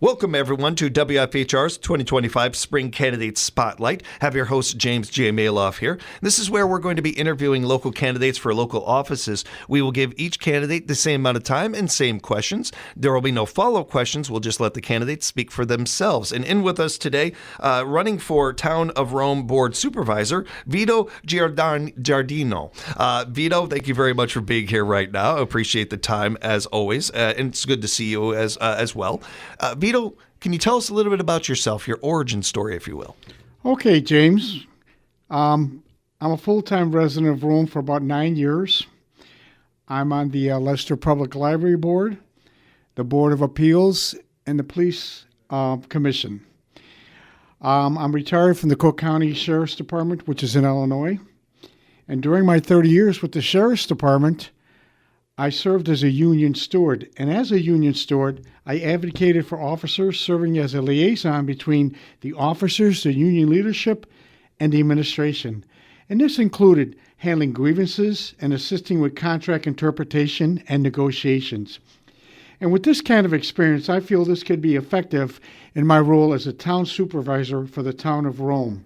Welcome, everyone, to WFHR's 2025 Spring Candidate Spotlight. Have your host, James J. Malouf, here. This is where we're going to be interviewing local candidates for local offices. We will give each candidate the same amount of time and same questions. There will be no follow-up questions. We'll just let the candidates speak for themselves. And in with us today, running for Town of Rome Board Supervisor, Vito Giardino. Vito, thank you very much for being here right now. I appreciate the time, as always, and it's good to see you as well. Vito, can you tell us a little bit about yourself, your origin story, if you will? Okay, James. I'm a full-time resident of Rome for about 9 years. I'm on the Leicester Public Library Board, the Board of Appeals, and the Police Commission. I'm retired from the Cook County Sheriff's Department, which is in Illinois. And during my 30 years with the Sheriff's Department, I served as a union steward, and as a union steward, I advocated for officers, serving as a liaison between the officers, the union leadership, and the administration. And this included handling grievances and assisting with contract interpretation and negotiations. And with this kind of experience, I feel this could be effective in my role as a town supervisor for the Town of Rome.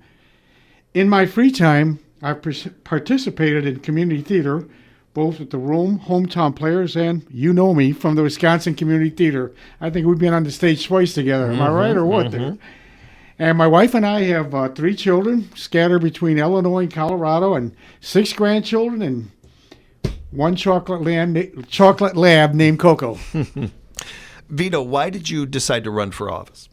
In my free time, I've participated in community theater, both with the Rome Hometown Players and you know me from the Wisconsin Community Theater. I think we've been on the stage twice together. Am I right or what? There? And my wife and I have 3 children scattered between Illinois and Colorado, and 6 grandchildren and 1 chocolate lab named Coco. Vito, why did you decide to run for office?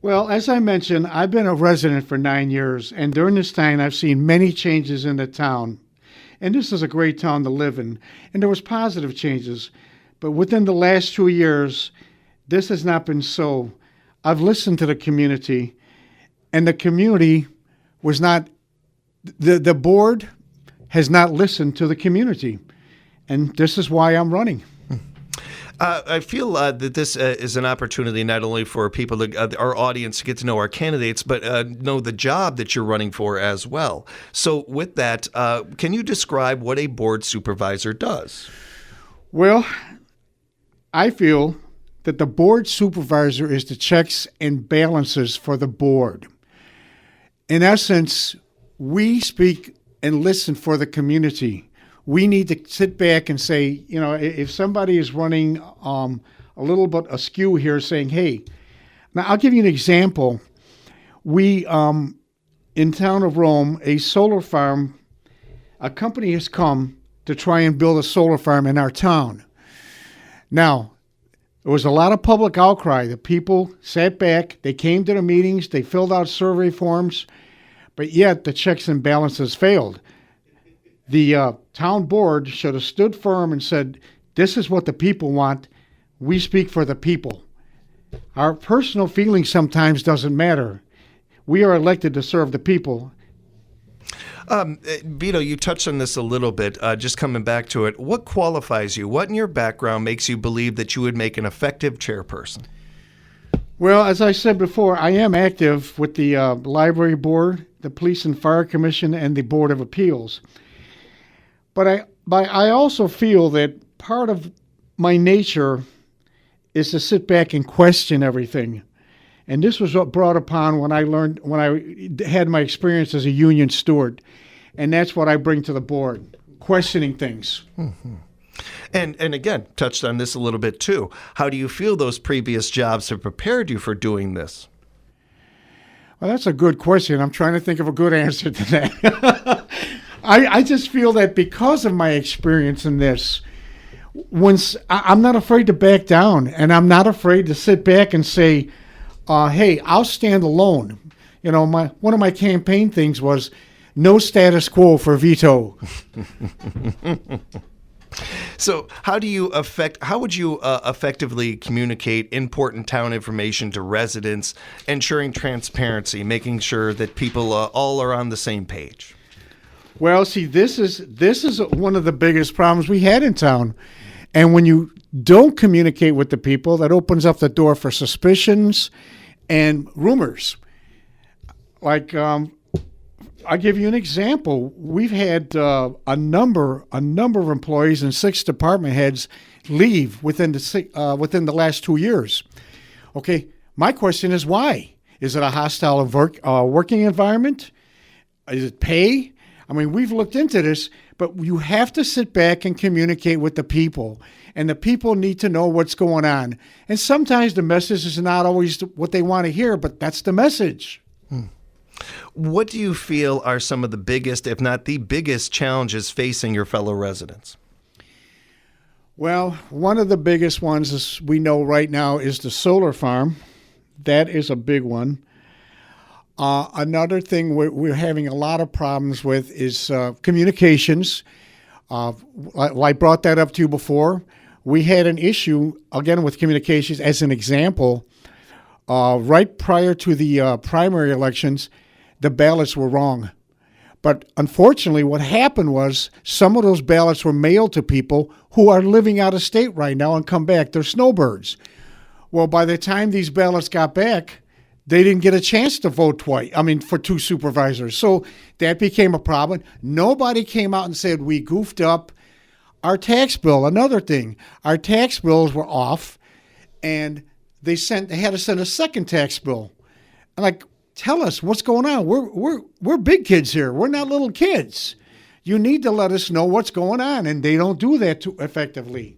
Well, as I mentioned, I've been a resident for 9 years, and during this time I've seen many changes in the town. And this is a great town to live in. And there was positive changes. But within the last 2 years, this has not been so. I've listened to the community, and the community was not, the board has not listened to the community. And this is why I'm running. I feel that this is an opportunity not only for people, our audience, to get to know our candidates, but know the job that you're running for as well. So with that, can you describe what a board supervisor does? Well, I feel that the board supervisor is the checks and balances for the board. In essence, we speak and listen for the community. We need to sit back and say, you know, if somebody is running a little bit askew here, saying, hey, now I'll give you an example. We, in Town of Rome, a solar farm, a company has come to try and build a solar farm in our town. Now, there was a lot of public outcry. The people sat back, they came to the meetings, they filled out survey forms, but yet the checks and balances failed. The town board should have stood firm and said, this is what the people want. We speak for the people. Our personal feelings sometimes doesn't matter. We are elected to serve the people. Vito, you touched on this a little bit, just coming back to it. What qualifies you? What in your background makes you believe that you would make an effective chairperson? Well, as I said before, I am active with the Library Board, the Police and Fire Commission, and the Board of Appeals. But I also feel that part of my nature is to sit back and question everything. And this was what brought upon when I had my experience as a union steward. And that's what I bring to the board, questioning things. Mm-hmm. And again, touched on this a little bit too. How do you feel those previous jobs have prepared you for doing this? Well, that's a good question. I'm trying to think of a good answer to that. I just feel that because of my experience in this, I'm not afraid to back down, and I'm not afraid to sit back and say, hey, I'll stand alone. You know, one of my campaign things was no status quo for Vito. So how would you effectively communicate important town information to residents, ensuring transparency, making sure that people all are on the same page? Well, see, this is one of the biggest problems we had in town. And when you don't communicate with the people, that opens up the door for suspicions and rumors. Like, I'll give you an example. We've had a number of employees and 6 department heads leave within the last 2 years. Okay, my question is why? Is it a hostile working environment? Is it pay? I mean, we've looked into this, but you have to sit back and communicate with the people. And the people need to know what's going on. And sometimes the message is not always what they want to hear, but that's the message. What do you feel are some of the biggest, if not the biggest, challenges facing your fellow residents? Well, one of the biggest ones is we know right now is the solar farm. That is a big one. Another thing we're having a lot of problems with is communications. I brought that up to you before. We had an issue, again, with communications as an example. Right prior to the primary elections, the ballots were wrong. But unfortunately, what happened was some of those ballots were mailed to people who are living out of state right now and come back. They're snowbirds. Well, by the time these ballots got back, they didn't get a chance to vote twice. I mean, for 2 supervisors. So that became a problem. Nobody came out and said we goofed up. Our tax bill, another thing, our tax bills were off, and they had to send a second tax bill. I'm like, tell us what's going on. We're big kids here. We're not little kids. You need to let us know what's going on, and they don't do that too effectively.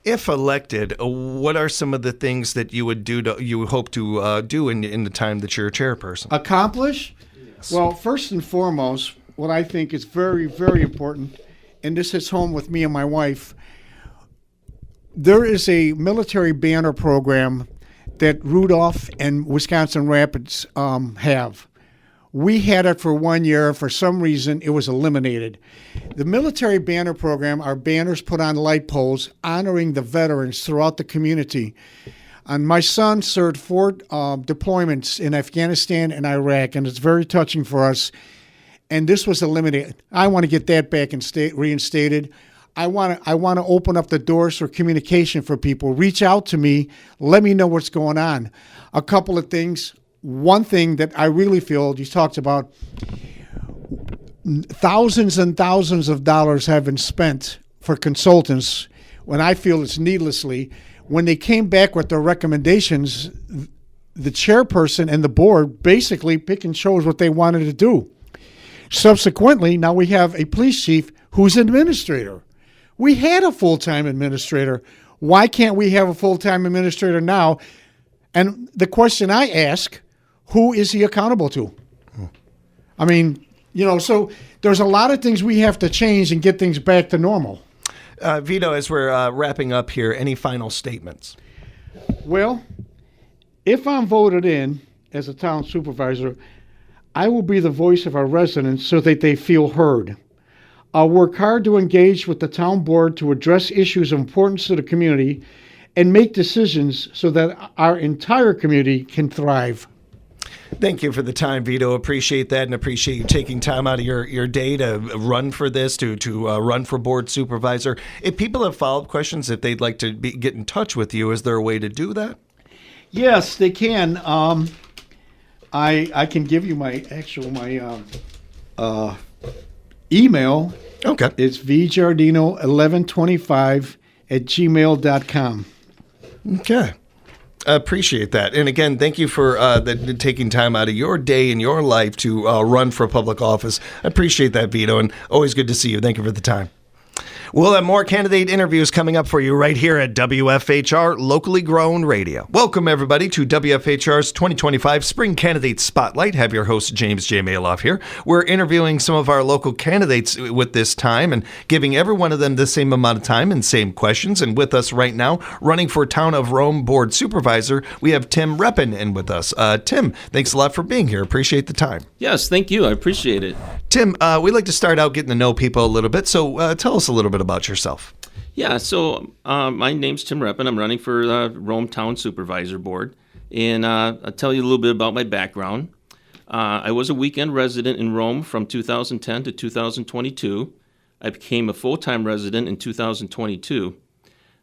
If elected, what are some of the things that you would do? You hope to do in the time that you're a chairperson? Accomplish? Yes. Well, first and foremost, what I think is very, very important, and this hits home with me and my wife, there is a military banner program that Rudolph and Wisconsin Rapids have. We had it for 1 year. For some reason, it was eliminated. The military banner program are banners put on light poles honoring the veterans throughout the community. And my son served 4 deployments in Afghanistan and Iraq, and it's very touching for us. And this was eliminated. I want to get that back and reinstated. I want to open up the doors for communication for people. Reach out to me. Let me know what's going on. A couple of things. One thing that I really feel, you talked about, thousands and thousands of dollars have been spent for consultants when I feel it's needlessly. When they came back with their recommendations, the chairperson and the board basically pick and chose what they wanted to do. Subsequently, now we have a police chief who's an administrator. We had a full-time administrator. Why can't we have a full-time administrator now? And the question I ask, who is he accountable to? I mean, so there's a lot of things we have to change and get things back to normal. Vito, as we're wrapping up here, any final statements? Well, if I'm voted in as a town supervisor, I will be the voice of our residents so that they feel heard. I'll work hard to engage with the town board to address issues of importance to the community and make decisions so that our entire community can thrive. Thank you for the time, Vito. Appreciate that, and appreciate you taking time out of your day to run for this, to run for board supervisor. If people have follow-up questions, if they'd like to get in touch with you, is there a way to do that? Yes, they can. I can give you my email. Okay. It's vgiardino1125@gmail.com. Okay. I appreciate that. And again, thank you for taking time out of your day and your life to run for public office. I appreciate that, Vito, and always good to see you. Thank you for the time. We'll have more candidate interviews coming up for you right here at WFHR Locally Grown Radio. Welcome, everybody, to WFHR's 2025 Spring Candidate Spotlight. Have your host, James J. Malouf here. We're interviewing some of our local candidates with this time and giving every one of them the same amount of time and same questions. And with us right now, running for Town of Rome Board Supervisor, we have Tim Reppen in with us. Tim, thanks a lot for being here. Appreciate the time. Yes, thank you. I appreciate it. Tim, we'd like to start out getting to know people a little bit. So tell us a little bit about yourself. Yeah, so my name's Tim Reppen. I'm running for the Rome Town Supervisor Board. And I'll tell you a little bit about my background. I was a weekend resident in Rome from 2010 to 2022. I became a full-time resident in 2022.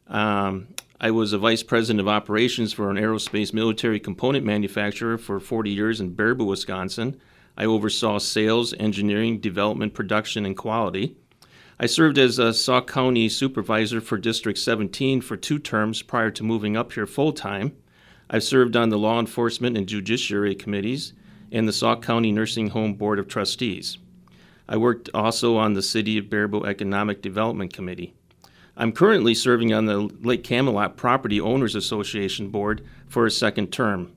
I was a vice president of operations for an aerospace military component manufacturer for 40 years in Baraboo, Wisconsin. I oversaw sales, engineering, development, production, and quality. I served as a Sauk County Supervisor for District 17 for 2 terms prior to moving up here full-time. I've served on the Law Enforcement and Judiciary Committees and the Sauk County Nursing Home Board of Trustees. I worked also on the City of Baraboo Economic Development Committee. I'm currently serving on the Lake Camelot Property Owners Association Board for a second term.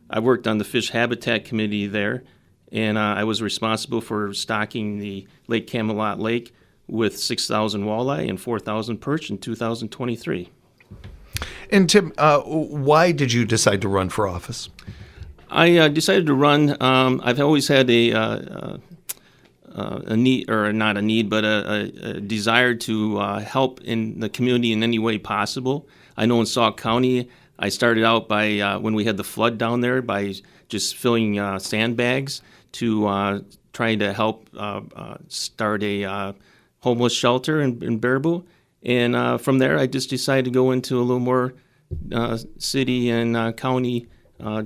I worked on the Fish Habitat Committee there, and I was responsible for stocking the Lake Camelot Lake with 6,000 walleye and 4,000 perch in 2023. And Tim, why did you decide to run for office? I decided to run. I've always had a need, or not a need, but a desire to help in the community in any way possible. I know in Sauk County, I started out by, when we had the flood down there, by just filling sandbags to trying to help start a homeless shelter in Baraboo. And from there, I just decided to go into a little more city and county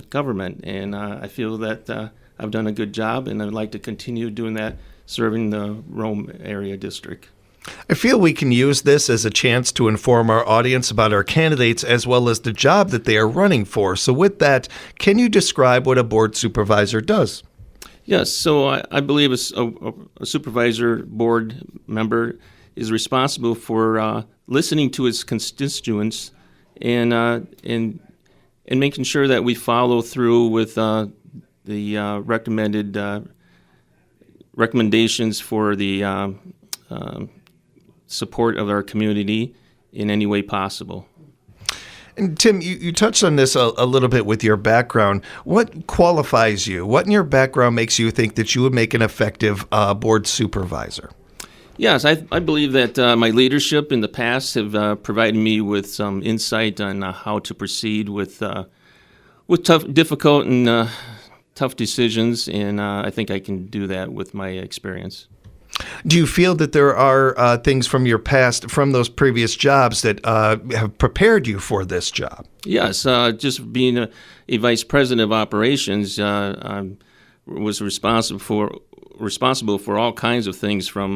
government. And I feel that I've done a good job, and I'd like to continue doing that, serving the Rome area district. I feel we can use this as a chance to inform our audience about our candidates as well as the job that they are running for. So with that, can you describe what a board supervisor does? Yes, so I believe a supervisor board member is responsible for listening to his constituents and making sure that we follow through with the recommendations for the support of our community in any way possible. And Tim, you touched on this a little bit with your background. What qualifies you? What in your background makes you think that you would make an effective board supervisor? Yes, I believe that my leadership in the past have provided me with some insight on how to proceed with difficult and tough decisions, and I think I can do that with my experience. Do you feel that there are things from your past, from those previous jobs, that have prepared you for this job? Yes, just being a vice president of operations, I was responsible for all kinds of things, from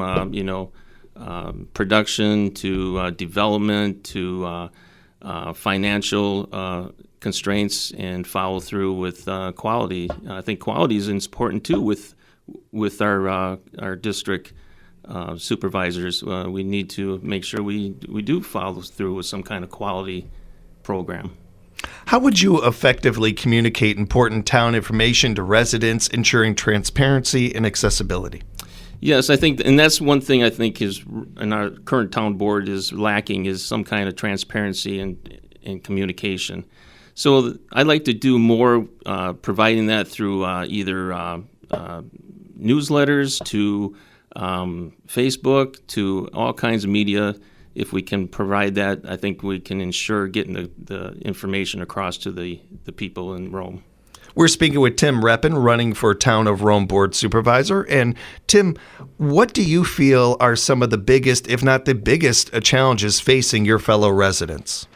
production to development to financial constraints, and follow through with quality. I think quality is important too with our district supervisors. We need to make sure we do follow through with some kind of quality program. How would you effectively communicate important town information to residents, ensuring transparency and accessibility? Yes, I think, and that's one thing I think is in our current town board is lacking, is some kind of transparency and communication. So I'd like to do more providing that through either newsletters to Facebook to all kinds of media. If we can provide that, I think we can ensure getting the information across to the people in Rome. We're speaking with Tim Reppen, running for Town of Rome Board Supervisor. And Tim, what do you feel are some of the biggest, if not the biggest, challenges facing your fellow residents?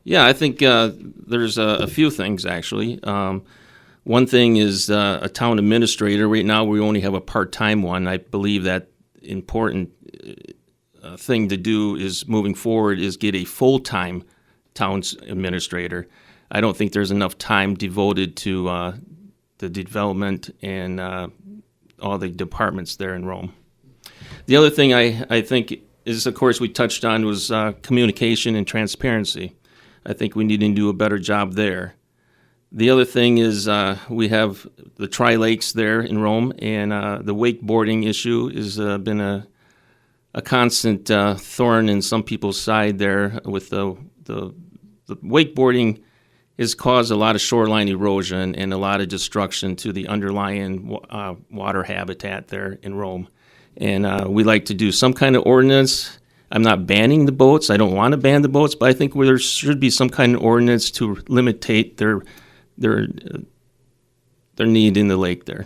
Yeah, I think there's a few things, actually. One thing is a town administrator. Right now, we only have a part-time one. I believe that important thing to do is, moving forward, is get a full-time town administrator. I don't think there's enough time devoted to the development and all the departments there in Rome. The other thing I think is, of course, we touched on was communication and transparency. I think we need to do a better job there. The other thing is we have the Tri-Lakes there in Rome, and the wakeboarding issue has been a constant thorn in some people's side there. With the wakeboarding has caused a lot of shoreline erosion and a lot of destruction to the underlying water habitat there in Rome. And we like to do some kind of ordinance. I'm not banning the boats. I don't want to ban the boats, but I think there should be some kind of ordinance to limitate their need in the lake there.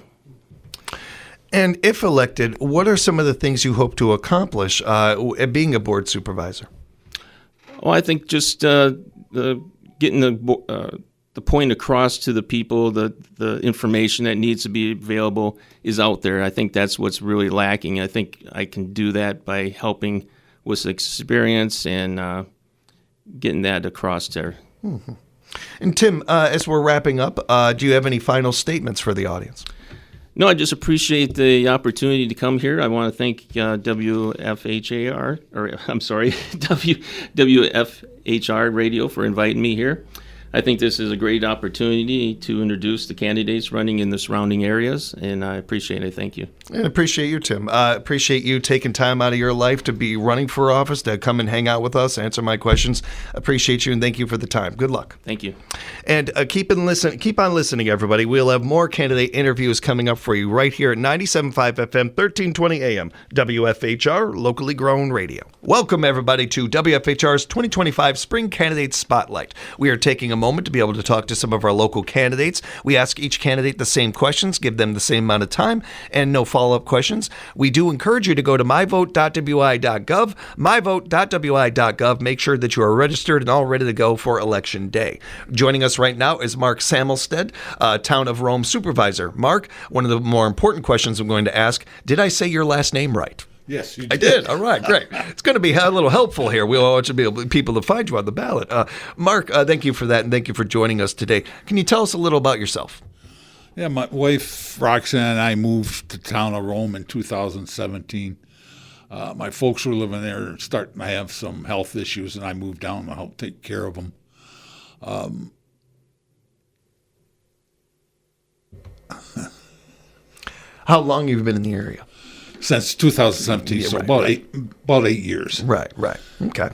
And if elected, what are some of the things you hope to accomplish being a board supervisor? Oh, I think just getting the point across to the people, the information that needs to be available is out there. I think that's what's really lacking. I think I can do that by helping with experience and getting that across there. Mm-hmm. And Tim, as we're wrapping up, do you have any final statements for the audience? No, I just appreciate the opportunity to come here. I want to thank WFHR, or I'm sorry, WFHR Radio for inviting me here. I think this is a great opportunity to introduce the candidates running in the surrounding areas, and I appreciate it. Thank you. And appreciate you, Tim. Appreciate you taking time out of your life to be running for office, to come and hang out with us, answer my questions. Appreciate you, and thank you for the time. Good luck. Thank you. And keep on listening, everybody. We'll have more candidate interviews coming up for you right here at 97.5 FM, 1320 AM, WFHR, locally grown radio. Welcome, everybody, to WFHR's 2025 Spring Candidate Spotlight. We are taking a moment to be able to talk to some of our local candidates. We ask each candidate the same questions, give them the same amount of time, and no follow-up questions. We do encourage you to go to myvote.wi.gov, myvote.wi.gov. Make sure that you are registered and all ready to go for Election Day. Joining us right now is Mark Samelstad, Town of Rome Supervisor. Mark, one of the more important questions I'm going to ask, did I say your last name right? Yes, you I did. All right, great. It's going to be a little helpful here. We want to be able people to find you on the ballot. Mark, thank you for that, and thank you for joining us today. Can you tell us a little about yourself? Yeah, my wife Roxanne and I moved to Town of Rome in 2017. My folks were living there, starting to have some health issues, and I moved down to help take care of them. How long have you been in the area? Since 2017, so right. about 8 years. Right. Okay.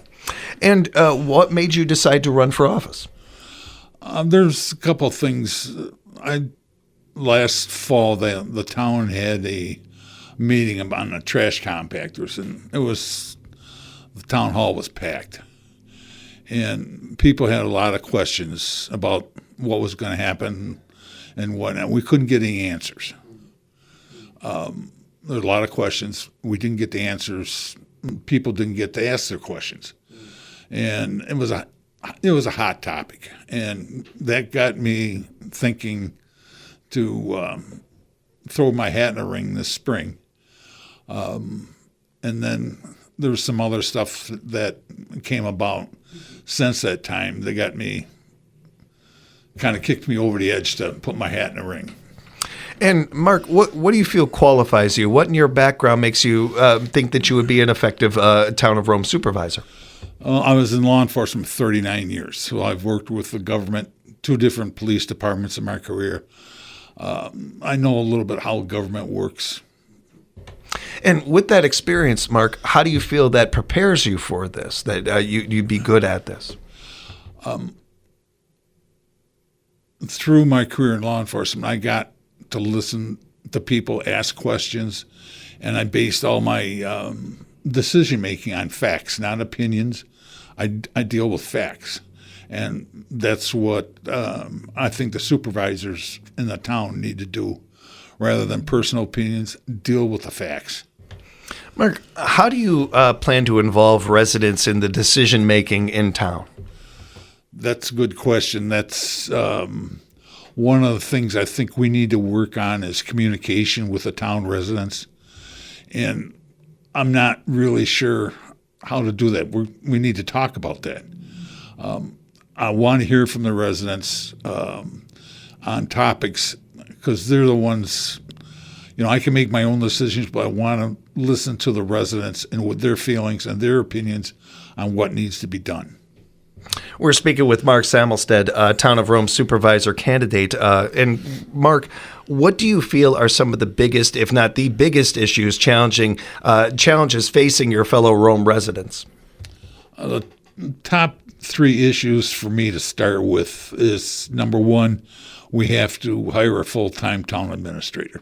And what made you decide to run for office? There's a couple of things. Last fall, the town had a meeting on the trash compactors, and the town hall was packed. And people had a lot of questions about what was going to happen and whatnot. We couldn't get any answers. There's a lot of questions. We didn't get the answers. People didn't get to ask their questions, and it was a hot topic, and that got me thinking to throw my hat in the ring this spring. And then there was some other stuff that came about since that time that got me, kind of kicked me over the edge to put my hat in the ring. And Mark, what do you feel qualifies you? What in your background makes you think that you would be an effective Town of Rome supervisor? I was in law enforcement 39 years, so I've worked with the government, 2 different police departments in my career. I know a little bit how government works. And with that experience, Mark, how do you feel that prepares you for this, that you'd be good at this? Through my career in law enforcement, I got to listen to people ask questions, and I based all my decision-making on facts, not opinions. I deal with facts, and that's what I think the supervisors in the town need to do. Rather than personal opinions, deal with the facts. Mark, how do you plan to involve residents in the decision-making in town? That's a good question. That's one of the things I think we need to work on is communication with the town residents. And I'm not really sure how to do that. We need to talk about that. I want to hear from the residents on topics because they're the ones, I can make my own decisions, but I want to listen to the residents and what their feelings and their opinions on what needs to be done. We're speaking with Mark Samelstad, Town of Rome Supervisor candidate. And Mark, what do you feel are some of the biggest, if not the biggest issues, challenges facing your fellow Rome residents? The top 3 issues for me to start with is, number 1, we have to hire a full-time town administrator.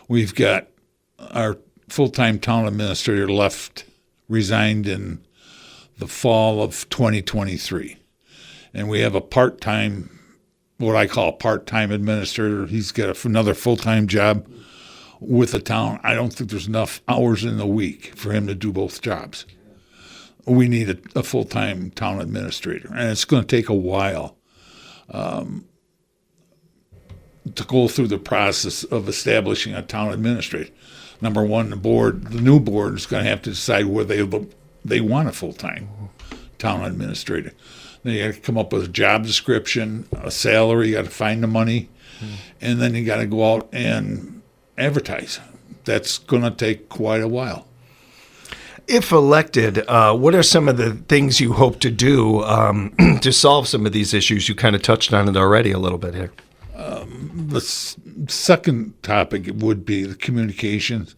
We've got our full-time town administrator resigned in the fall of 2023. And we have a part-time, what I call a part-time administrator. He's got another full-time job with the town. I don't think there's enough hours in the week for him to do both jobs. We need a full-time town administrator, and it's going to take a while to go through the process of establishing a town administrator. Number 1, the new board is going to have to decide whether they want a full-time town administrator. Then you got to come up with a job description, a salary. You got to find the money, and then you got to go out and advertise. That's going to take quite a while. If elected, what are some of the things you hope to do to solve some of these issues? You kind of touched on it already a little bit here. The second topic would be the communications.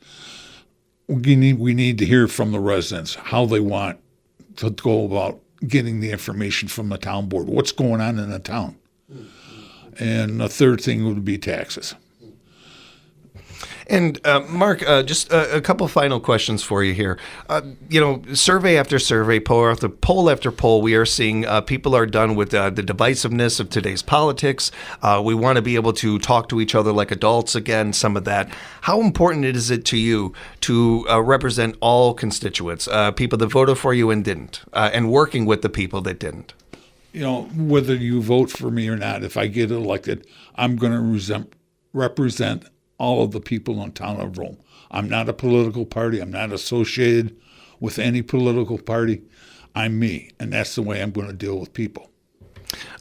We need to hear from the residents how they want to go about getting the information from the town board. What's going on in the town? And the third thing would be taxes. And Mark, just a couple final questions for you here. Survey after survey, poll after poll, we are seeing people are done with the divisiveness of today's politics. We want to be able to talk to each other like adults again, some of that. How important is it to you to represent all constituents, people that voted for you and didn't, and working with the people that didn't? Whether you vote for me or not, if I get elected, I'm going to represent all of the people in Town of Rome. I'm not a political party. I'm not associated with any political party. I'm me, and that's the way I'm going to deal with people.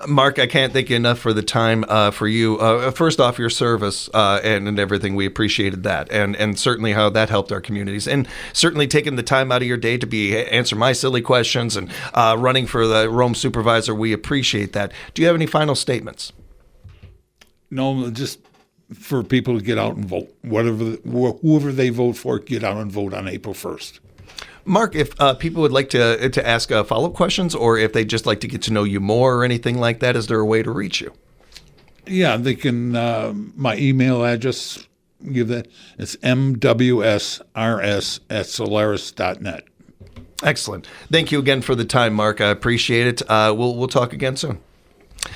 Mark, I can't thank you enough for the time for you. First off, your service and everything. We appreciated that, and certainly how that helped our communities, and certainly taking the time out of your day to answer my silly questions and running for the Rome Supervisor. We appreciate that. Do you have any final statements? No, just for people to get out and vote. Whoever they vote for, get out and vote on April 1st. Mark, if people would like to ask follow-up questions, or if they'd just like to get to know you more or anything like that, is there a way to reach you? Yeah, they can. My email address, give that. It's mwsrs@solaris.net. Excellent. Thank you again for the time, Mark. I appreciate it. We'll talk again soon.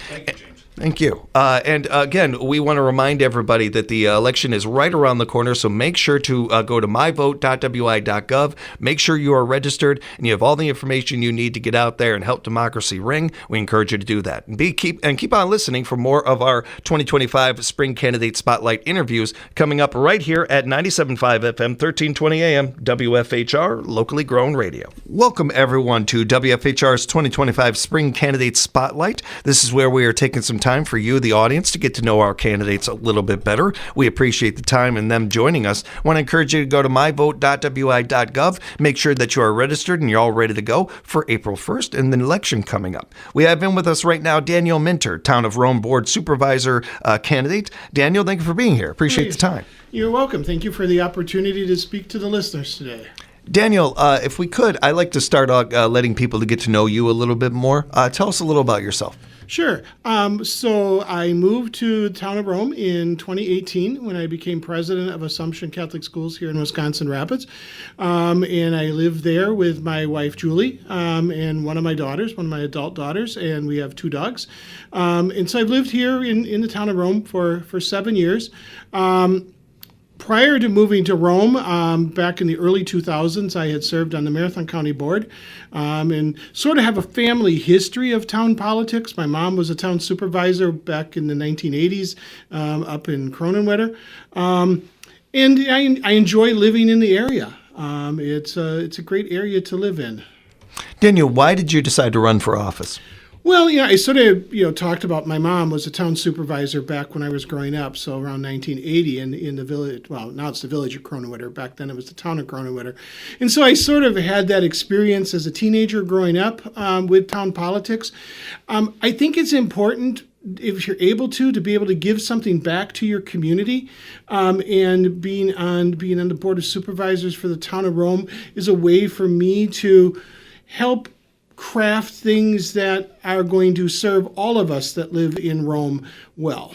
Thank you, James. Thank you. And again, we want to remind everybody that the election is right around the corner, so make sure to go to myvote.wi.gov. Make sure you are registered and you have all the information you need to get out there and help democracy ring. We encourage you to do that. And keep on listening for more of our 2025 Spring Candidate Spotlight interviews coming up right here at 97.5 FM, 1320 AM, WFHR, locally grown radio. Welcome, everyone, to WFHR's 2025 Spring Candidate Spotlight. This is where we are taking some time for you, the audience, to get to know our candidates a little bit better. We appreciate the time and them joining us. I want to encourage you to go to myvote.wi.gov. Make sure that you are registered and you're all ready to go for April 1st and the election coming up. We have in with us right now Daniel Minter, Town of Rome Board Supervisor candidate. Daniel, thank you for being here. Appreciate the time. You're welcome. Thank you for the opportunity to speak to the listeners today. Daniel, if we could, I'd like to start out letting people to get to know you a little bit more. Tell us a little about yourself. Sure. So I moved to the Town of Rome in 2018 when I became president of Assumption Catholic Schools here in Wisconsin Rapids. And I live there with my wife, Julie, and one of my adult daughters, and we have 2 dogs. And so I've lived here in the Town of Rome for 7 years. Prior to moving to Rome, back in the early 2000s, I had served on the Marathon County Board and sort of have a family history of town politics. My mom was a town supervisor back in the 1980s up in Cronenwetter. And I enjoy living in the area. It's a great area to live in. Daniel, why did you decide to run for office? Well, I sort of, talked about my mom was a town supervisor back when I was growing up, so around 1980 in the village. Well, now it's the village of Cronenwetter. Back then it was the town of Cronenwetter. And so I sort of had that experience as a teenager growing up with town politics. I think it's important, if you're able to be able to give something back to your community, and being on the Board of Supervisors for the Town of Rome is a way for me to help craft things that are going to serve all of us that live in Rome well.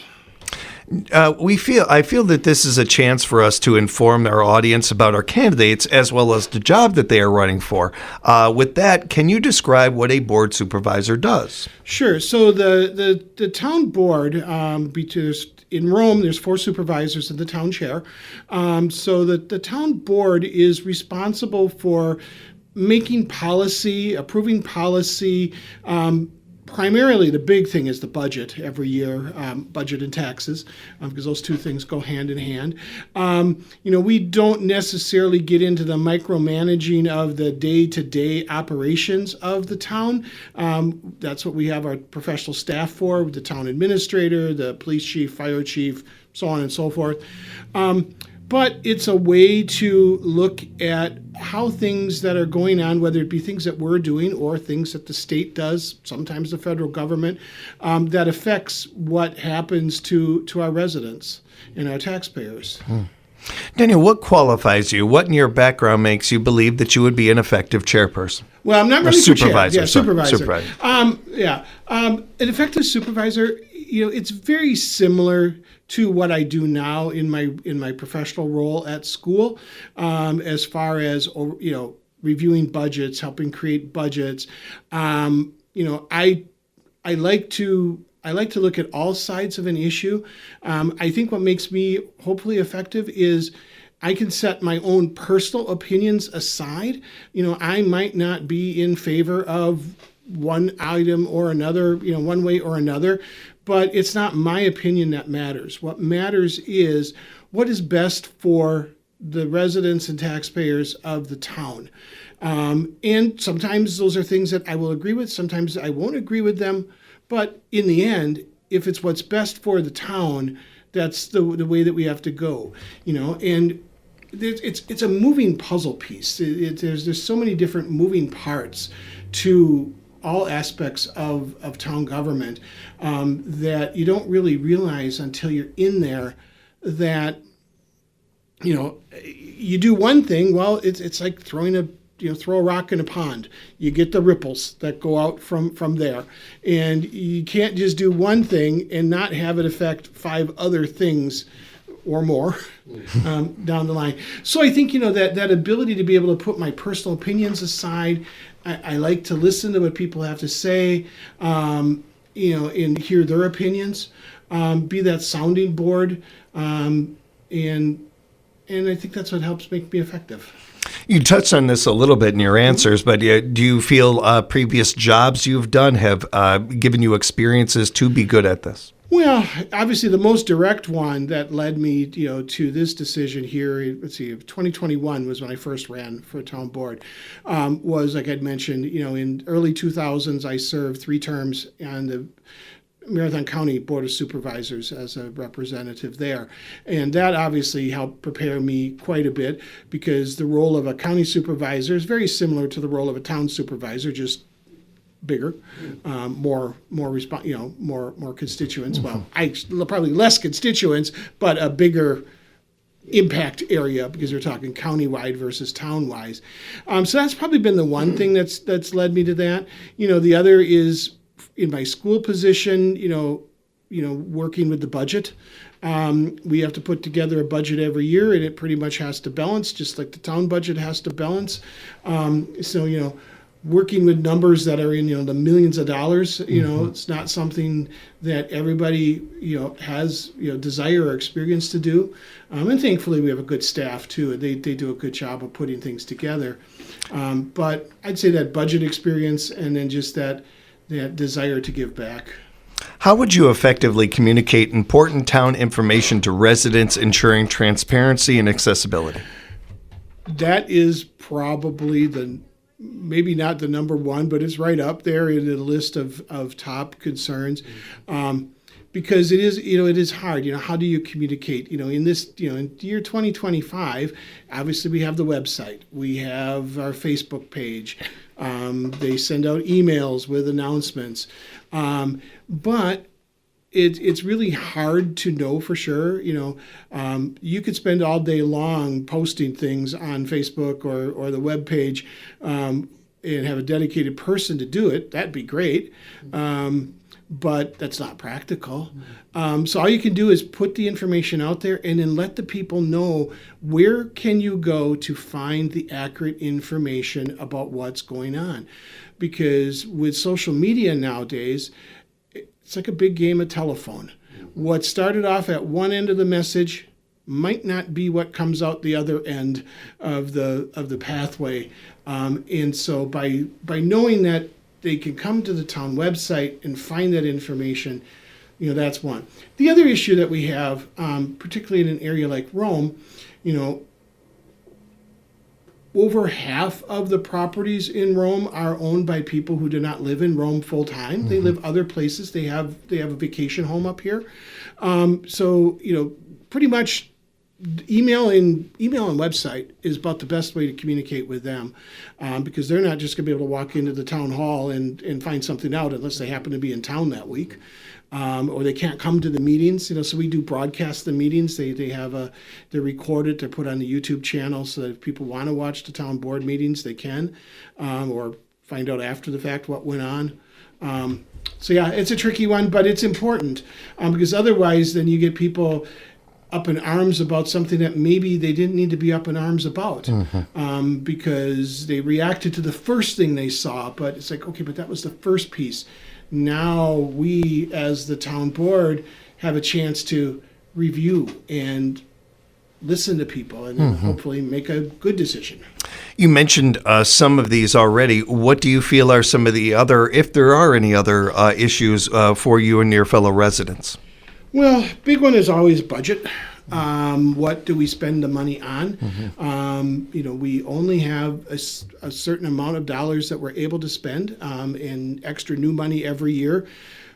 I feel that this is a chance for us to inform our audience about our candidates as well as the job that they are running for. With that, can you describe what a board supervisor does? Sure. So the town board, in Rome, there's 4 supervisors and the town chair. So the town board is responsible for making policy, approving policy, primarily, the big thing is the budget every year, budget and taxes, because those two things go hand in hand. We don't necessarily get into the micromanaging of the day-to-day operations of the town. That's what we have our professional staff for, the town administrator, the police chief, fire chief, so on and so forth. But it's a way to look at how things that are going on, whether it be things that we're doing or things that the state does, sometimes the federal government, that affects what happens to our residents and our taxpayers. Daniel, what qualifies you? What in your background makes you believe that you would be an effective chairperson? Well, I'm not really supervisor. Yeah, supervisor. Supervisor. An effective supervisor, it's very similar to what I do now in my professional role at school, as far as reviewing budgets, helping create budgets. I like to look at all sides of an issue. I think what makes me hopefully effective is I can set my own personal opinions aside. I might not be in favor of one item or another, one way or another, but it's not my opinion that matters. What matters is what is best for the residents and taxpayers of the town. And sometimes those are things that I will agree with, sometimes I won't agree with them, but in the end, if it's what's best for the town, that's the way that we have to go, and it's a moving puzzle piece. There's so many different moving parts to all aspects of town government that you don't really realize until you're in there that, you do one thing, well, it's like throw a rock in a pond. You get the ripples that go out from there. And you can't just do one thing and not have it affect 5 other things or more down the line. So I think, that ability to be able to put my personal opinions aside, I like to listen to what people have to say, and hear their opinions, be that sounding board, and I think that's what helps make me effective. You touched on this a little bit in your answers, but do you feel previous jobs you've done have given you experiences to be good at this? Well, obviously the most direct one that led me, to this decision here, 2021 was when I first ran for a town board, was, like I'd mentioned, in early 2000s, I served 3 terms on the Marathon County Board of Supervisors as a representative there. And that obviously helped prepare me quite a bit, because the role of a county supervisor is very similar to the role of a town supervisor, just bigger, more constituents. Well, probably less constituents, but a bigger impact area, because we're talking countywide versus town-wise. So that's probably been the one thing that's led me to that. The other is in my school position, working with the budget. We have to put together a budget every year, and it pretty much has to balance, just like the town budget has to balance. So, working with numbers that are in, the millions of dollars, it's not something that everybody, has, desire or experience to do. And thankfully we have a good staff too. They do a good job of putting things together. But I'd say that budget experience, and then just that desire to give back. How would you effectively communicate important town information to residents, ensuring transparency and accessibility? That is probably maybe not the number one, but it's right up there in the list of top concerns, because it is hard. How do you communicate? In this, in year 2025, obviously we have the website, we have our Facebook page, they send out emails with announcements, but it's really hard to know for sure. You could spend all day long posting things on Facebook or the web page, and have a dedicated person to do it. That'd be great. But that's not practical. So all you can do is put the information out there, and then let the people know where can you go to find the accurate information about what's going on. Because with social media nowadays, it's like a big game of telephone. What started off at one end of the message might not be what comes out the other end of the pathway. And so by knowing that they can come to the town website and find that information, that's one. The other issue that we have, particularly in an area like Rome, over half of the properties in Rome are owned by people who do not live in Rome full time. They live other places. They have a vacation home up here. So pretty much email and website is about the best way to communicate with them, because they're not just going to be able to walk into the town hall and find something out unless they happen to be in town that week. Or they can't come to the meetings, so we do broadcast the meetings. They're recorded, they're put on the YouTube channel so that if people want to watch the town board meetings, they can, or find out after the fact what went on. So yeah, it's a tricky one, but it's important, because otherwise then you get people up in arms about something that maybe they didn't need to be up in arms about, because they reacted to the first thing they saw, but it's like, okay, but that was the first piece. Now we, as the town board, have a chance to review and listen to people and hopefully make a good decision. You mentioned some of these already. What do you feel are some of the other, if there are any other issues for you and your fellow residents? Well, big one is always budget. What do we spend the money on? We only have a certain amount of dollars that we're able to spend, and extra new money every year.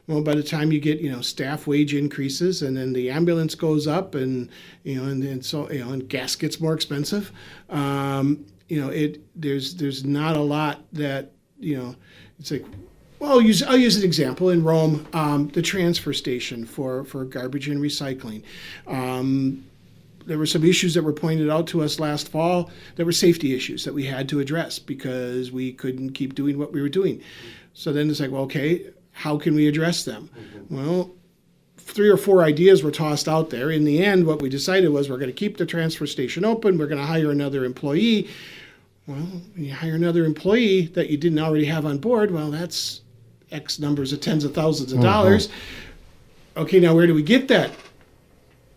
Well, by the time you get, staff wage increases, and then the ambulance goes up, and and gas gets more expensive. There's not a lot that, it's like. Well, I'll use an example. In Rome, the transfer station for garbage and recycling. There were some issues that were pointed out to us last fall. There were safety issues that we had to address because we couldn't keep doing what we were doing. So then it's like, well, okay, how can we address them? Well, 3 or 4 ideas were tossed out there. In the end, what we decided was we're going to keep the transfer station open. We're going to hire another employee. Well, when you hire another employee that you didn't already have on board, well, that's X numbers of tens of thousands of dollars. Okay, now where do we get that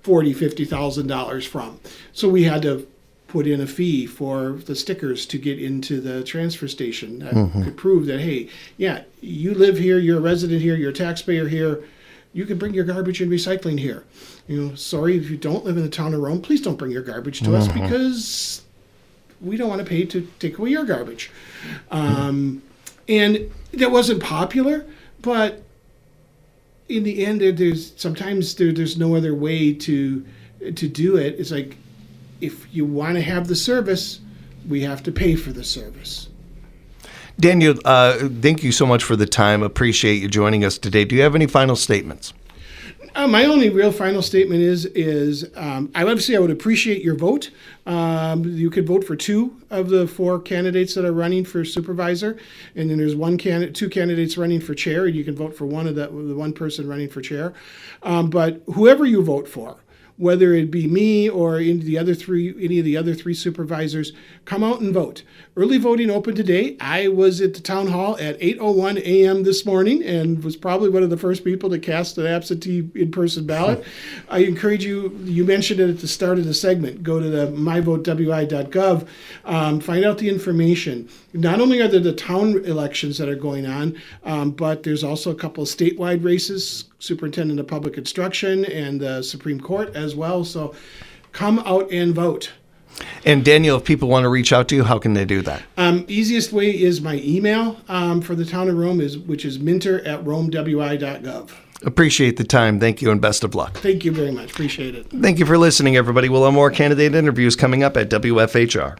$40,000, $50,000 from? So we had to put in a fee for the stickers to get into the transfer station that could prove that, hey, yeah, you live here, you're a resident here, you're a taxpayer here, you can bring your garbage and recycling here. Sorry, if you don't live in the town of Rome, please don't bring your garbage to us because we don't want to pay to take away your garbage. And that wasn't popular, but in the end, there's no other way to do it. It's like, if you want to have the service, we have to pay for the service. Daniel, thank you so much for the time. Appreciate you joining us today. Do you have any final statements? My only real final statement is I would appreciate your vote. You could vote for 2 of the 4 candidates that are running for supervisor, and then there's 2 candidates running for chair, and you can vote for the one person running for chair. But whoever you vote for, whether it be me or any of the other 3 supervisors, come out and vote. Early voting opened today. I was at the town hall at 8:01 a.m. this morning and was probably one of the first people to cast an absentee in-person ballot. I encourage you mentioned it at the start of the segment, go to the myvotewi.gov, find out the information. Not only are there the town elections that are going on, but there's also a couple of statewide races, Superintendent of Public Instruction and the Supreme Court as well. So come out and vote. And Daniel, if people want to reach out to you, how can they do that? Easiest way is my email for the Town of Rome, which is minter@romewi.gov. Appreciate the time. Thank you and best of luck. Thank you very much. Appreciate it. Thank you for listening, everybody. We'll have more candidate interviews coming up at WFHR.